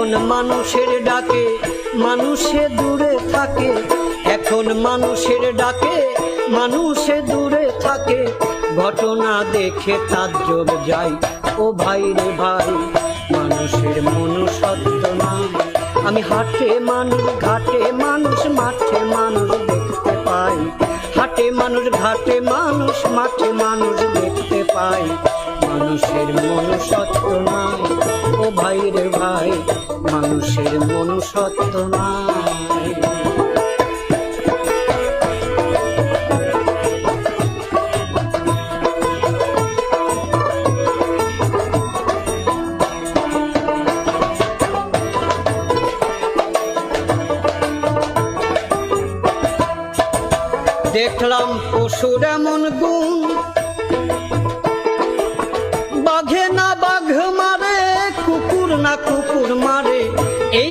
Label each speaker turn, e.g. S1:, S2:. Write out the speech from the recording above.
S1: এখন মানুষের ডাকে মানুষে দূরে থাকে, এখন মানুষের ডাকে মানুষে দূরে থাকে। ঘটনা দেখে তাজ্জব যাই ও ভাই রে ভাই, মানুষের মনুষ্যত্ব নাই। আমি হাটে মানুষ, ঘাটে মানুষ, মাঠে মানুষ দেখতে পাই, হাটে মানুষ, ঘাটে মানুষ, মাঠে মানুষ দেখতে পাই। মানুষের মনুষ্যত্ব নাই ও ভাই রে ভাই, মানুষের মনুষ্যত্ব নাই। দেখলাম পশুর এমন গুণ, বাঘে না বাঘ মারে, কুকুর না কুকুর মারে।